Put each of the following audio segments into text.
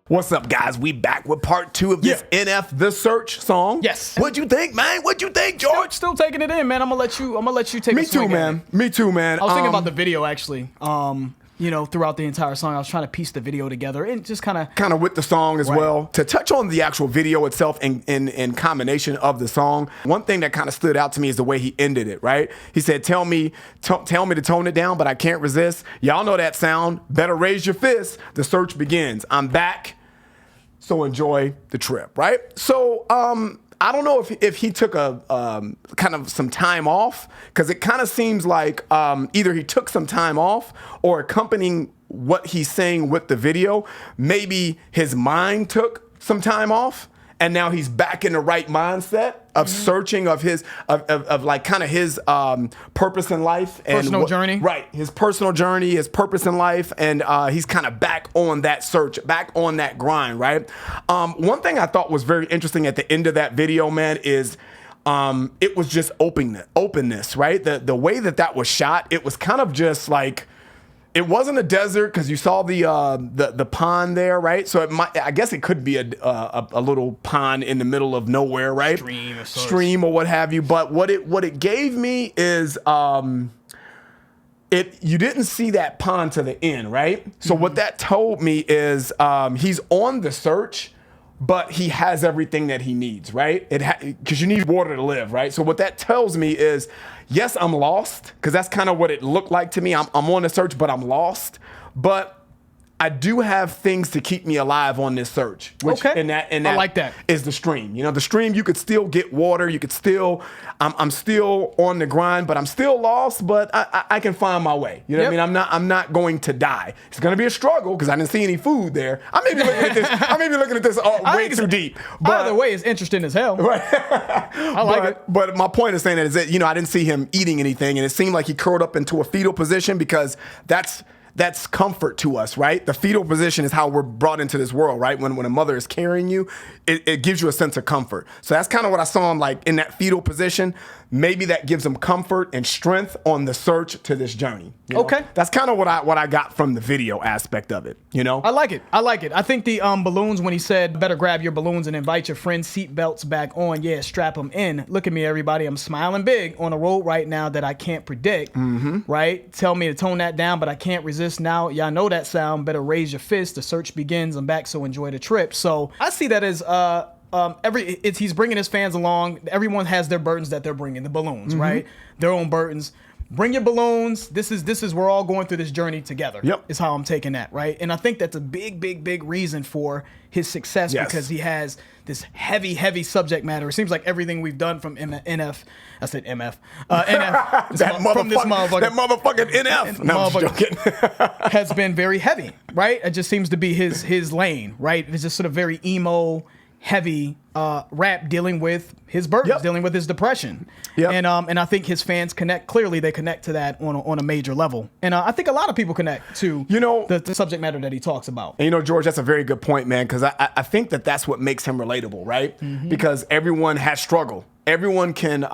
What's up, guys? We back with part 2 of this NF The Search song. Yes. What'd you think, man? What'd you think, George? Still taking it in, man. I'm gonna let you take a swing at it. Me too, man. I was thinking about the video actually. Throughout the entire song, I was trying to piece the video together and just kind of with the song as well. To touch on the actual video itself in combination of the song, one thing that kind of stood out to me is the way he ended it, right? He said, tell me to tone it down, but I can't resist. Y'all know that sound. Better raise your fist. The search begins. I'm back. So enjoy the trip, right? So I don't know if he took a kind of some time off, because it kind of seems like either he took some time off or accompanying what he's saying with the video, maybe his mind took some time off and now he's back in the right mindset of searching of his of like kind of his purpose in life and personal journey. Right, his personal journey, his purpose in life, and he's kind of back on that search, back on that grind, right? One thing I thought was very interesting at the end of that video, man, is it was just openness, right? The way that was shot, it was kind of just like, it wasn't a desert because you saw the pond there, right? So I guess it could be a little pond in the middle of nowhere, right? Stream or what have you. But what it gave me is you didn't see that pond to the end, right? So what that told me is he's on the search, but he has everything that he needs, right? Because you need water to live, right? So what that tells me is, yes, I'm lost, because that's kind of what it looked like to me. I'm on the search, but I'm lost. But I do have things to keep me alive on this search. Which, okay. And that I like that. is the stream. You know, the stream, you could still get water. You could still, I'm still on the grind, but I'm still lost, but I can find my way. You know what I mean? I'm not going to die. It's going to be a struggle because I didn't see any food there. I may be looking at this way too deep. But either way, it's interesting as hell. Right. I like it. But my point is saying that is that, I didn't see him eating anything, and it seemed like he curled up into a fetal position because that's comfort to us, right? The fetal position is how we're brought into this world, right? When a mother is carrying you, it gives you a sense of comfort. So that's kind of what I saw him like in that fetal position. Maybe that gives him comfort and strength on the search to this journey. Okay. That's kind of what I got from the video aspect of it, I like it. I think the balloons, when he said, better grab your balloons and invite your friends, seat belts back on. Yeah, strap them in. Look at me, everybody. I'm smiling big on a road right now that I can't predict, right? Tell me to tone that down, but I can't resist now. Y'all know that sound. Better raise your fist. The search begins. I'm back, so enjoy the trip. So I see that as he's bringing his fans along. Everyone has their burdens that they're bringing, the balloons, right? Their own burdens. Bring your balloons. This is we're all going through this journey together. Yep. Is how I'm taking that, right? And I think that's a big reason for his success, because he has this heavy subject matter. It seems like everything we've done from NF, I said MF, NF, that motherfucking NF, no, I'm just joking, has been very heavy, right? It just seems to be his lane, right? It's just sort of very emo, heavy rap, dealing with his burdens, dealing with his depression. And I think his fans connect to that on a major level. And I think a lot of people connect to the subject matter that he talks about. And George, that's a very good point, man, because I think that's what makes him relatable, right? Because everyone has struggle. Everyone can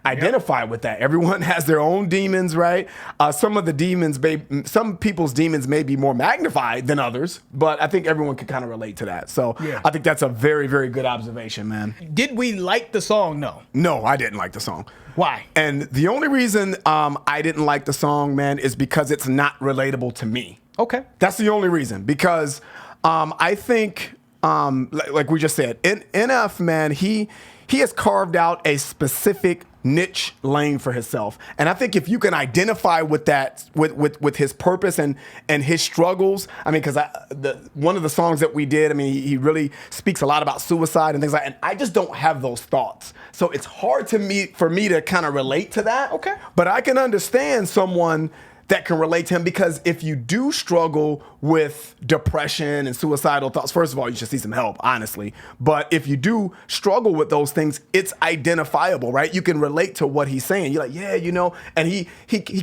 identify with that. Everyone has their own demons, right? Some people's demons may be more magnified than others, but I think everyone can kind of relate to that. So I think that's a very, very good observation, man. Did we like the song? No. No, I didn't like the song. Why? And the only reason I didn't like the song, man, is because it's not relatable to me. Okay. That's the only reason. Because I think, like we just said, NF, man, he has carved out a specific niche lane for himself. And I think if you can identify with that, with his purpose and his struggles, I mean, because one of the songs that we did, I mean, he really speaks a lot about suicide and things like that. And I just don't have those thoughts. So it's hard for me to kind of relate to that. Okay. But I can understand someone that can relate to him, because if you do struggle with depression and suicidal thoughts, first of all, you should see some help, honestly. But if you do struggle with those things, it's identifiable, right? You can relate to what he's saying. You're like, yeah, and he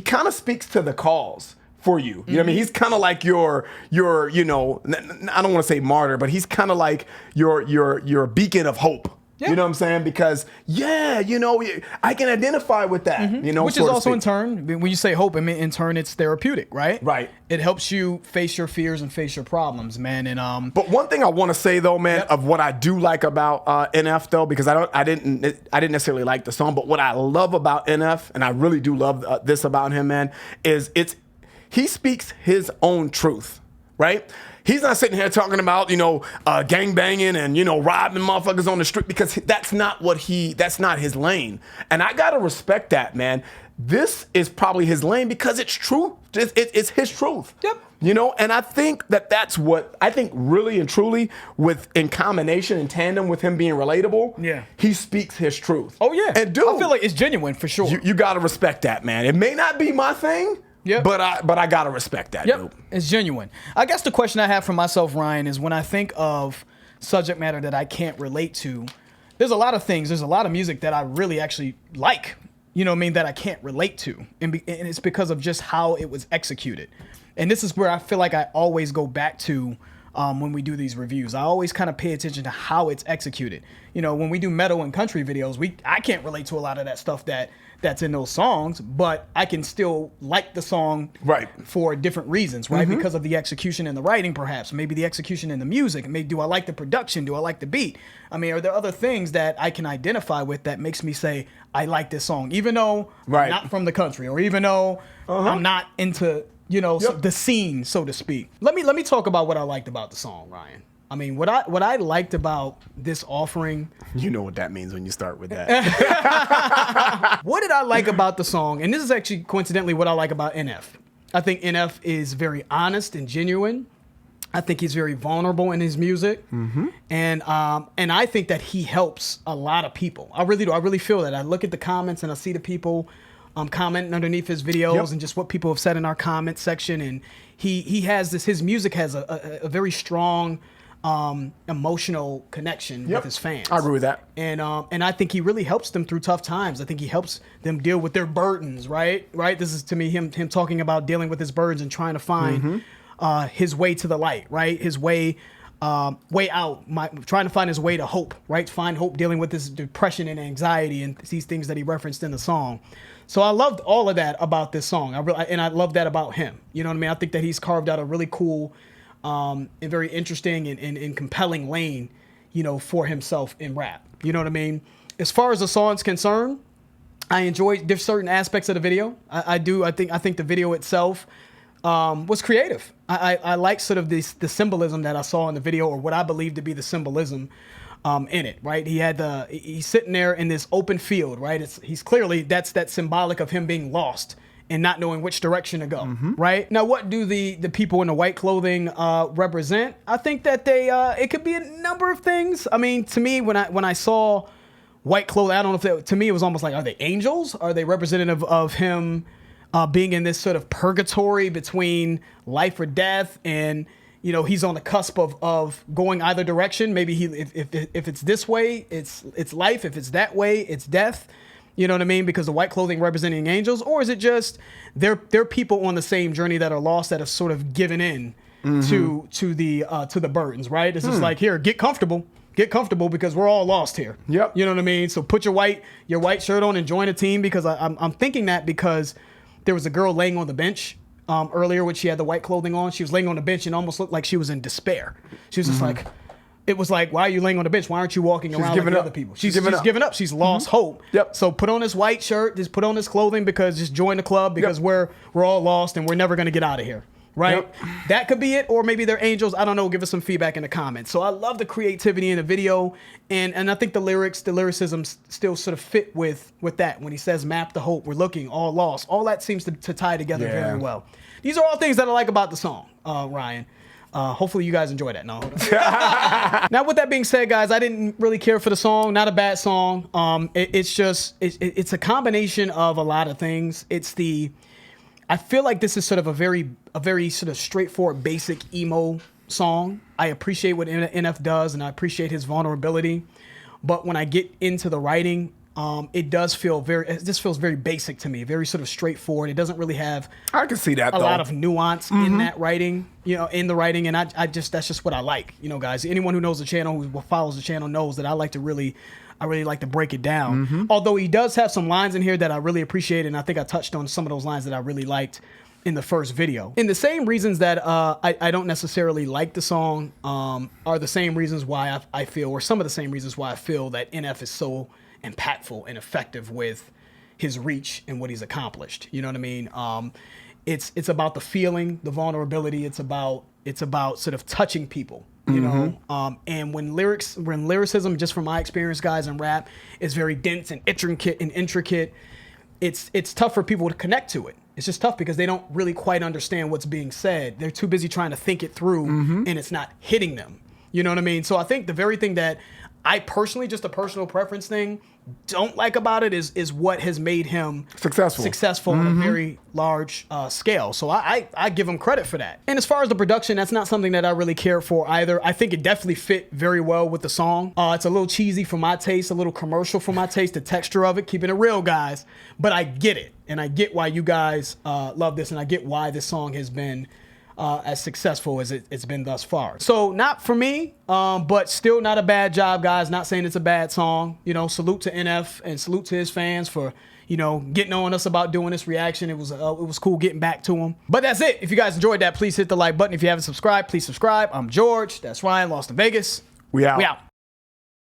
kind of speaks to the cause for you. You know what I mean? He's kind of like your I don't want to say martyr, but he's kind of like your beacon of hope. You know what I'm saying? Because I can identify with that. Which is also in turn, when you say hope, I mean in turn it's therapeutic, right? Right. It helps you face your fears and face your problems, man. And But one thing I want to say though, man, of what I do like about NF though, because I didn't necessarily like the song, but what I love about NF, and I really do love this about him, man, is he speaks his own truth, right? He's not sitting here talking about, gang banging and, robbing motherfuckers on the street, because that's not his lane. And I gotta respect that, man. This is probably his lane because it's true. It's his truth. Yep. And I think that's what I think really and truly in combination, in tandem with him being relatable. Yeah. He speaks his truth. Oh yeah. And dude, I feel like it's genuine for sure. You gotta respect that, man. It may not be my thing. Yep. But I gotta respect that, dude. It's genuine. I guess the question I have for myself, Ryan, is when I think of subject matter that I can't relate to, there's a lot of things, there's a lot of music that I really actually like, that I can't relate to. And it's because of just how it was executed. And this is where I feel like I always go back to when we do these reviews. I always kind of pay attention to how it's executed. When we do metal and country videos, I can't relate to a lot of that stuff that's in those songs, but I can still like the song for different reasons, right? Because of the execution and the writing, perhaps. Maybe the execution and the music. Maybe do I like the production? Do I like the beat? I mean, are there other things that I can identify with that makes me say, I like this song, even though I'm not from the country, or even though I'm not into, the scene, so to speak. Let me talk about what I liked about the song, Ryan. I mean, what I liked about this offering... You know what that means when you start with that. What did I like about the song? And this is actually coincidentally what I like about NF. I think NF is very honest and genuine. I think he's very vulnerable in his music. And I think that he helps a lot of people. I really do. I really feel that. I look at the comments and I see the people commenting underneath his videos and just what people have said in our comment section. And he has his music has a very strong... emotional connection with his fans. I agree with that. And I think he really helps them through tough times. I think he helps them deal with their burdens, right? This is, to me, him talking about dealing with his burdens and trying to find his way to the light, right? His way out, trying to find his way to hope, right? Find hope dealing with his depression and anxiety and these things that he referenced in the song. So I loved all of that about this song. I love that about him. You know what I mean? I think that he's carved out a really cool a very interesting and compelling lane, for himself in rap. You know what I mean? As far as the song's concerned, I enjoyed there's certain aspects of the video. I do. I think the video itself was creative. I like sort of the symbolism that I saw in the video, or what I believe to be the symbolism in it. Right? He's sitting there in this open field. Right? He's clearly that's symbolic of him being lost and not knowing which direction to go, right? Now, what do the people in the white clothing represent? I think that it could be a number of things. I mean, to me, when I saw white clothing, I don't know if to me it was almost like, are they angels? Are they representative of him being in this sort of purgatory between life or death, and he's on the cusp of going either direction? Maybe if it's this way, it's life. If it's that way, it's death. You know what I mean? Because the white clothing representing angels, or is it just they're people on the same journey that are lost, that have sort of given in to the burdens, right? It's just like, here, get comfortable because we're all lost here. Yep. You know what I mean? So put your white shirt on and join a team, because I'm thinking that because there was a girl laying on the bench earlier when she had the white clothing on. She was laying on the bench and almost looked like she was in despair. She was just like. It was like, why are you laying on the bench? Why aren't you walking around like the other people? She's given up. She's lost hope. Yep. So put on this white shirt, just put on this clothing, because just join the club, because we're all lost and we're never going to get out of here. Right? Yep. That could be it. Or maybe they're angels. I don't know. Give us some feedback in the comments. So I love the creativity in the video. And I think the lyricism still sort of fit with that. When he says, map the hope, we're looking, all lost. All that seems to tie together very well. These are all things that I like about the song, Ryan. Hopefully you guys enjoy that. No. Now, with that being said, guys, I didn't really care for the song. Not a bad song. It's a combination of a lot of things. I feel like this is sort of a very sort of straightforward, basic emo song. I appreciate what NF does, and I appreciate his vulnerability. But when I get into the writing, it does feel this feels very basic to me, very sort of straightforward. It doesn't really have I can see that a lot of nuance in that writing, in the writing. And I just, that's just what I like, guys. Anyone who knows the channel, who follows the channel knows that I really like to break it down. Although he does have some lines in here that I really appreciate. And I think I touched on some of those lines that I really liked in the first video. And the same reasons that I don't necessarily like the song are the same reasons why I feel, or some of the same reasons why I feel that NF is so impactful and effective with his reach and what he's accomplished. You know what I mean? It's about the feeling, the vulnerability. It's about sort of touching people, you know? And when lyricism, just from my experience, guys, in rap, is very dense and intricate, it's tough for people to connect to it. It's just tough because they don't really quite understand what's being said. They're too busy trying to think it through, and it's not hitting them. You know what I mean? So I think the very thing that I personally, just a personal preference thing, don't like about it is what has made him successful on a very large scale. So I give him credit for that. And as far as the production, that's not something that I really care for either. I think it definitely fit very well with the song. It's a little cheesy for my taste, a little commercial for my taste, the texture of it, keeping it real, guys. But I get it. And I get why you guys love this, and I get why this song has been as successful as it's been thus far. So not for me, but still not a bad job, guys. Not saying it's a bad song. Salute to NF and salute to his fans for, getting on us about doing this reaction. It was cool getting back to him. But that's it. If you guys enjoyed that, please hit the like button. If you haven't subscribed, please subscribe. I'm George. That's Ryan, Lost in Vegas. We out.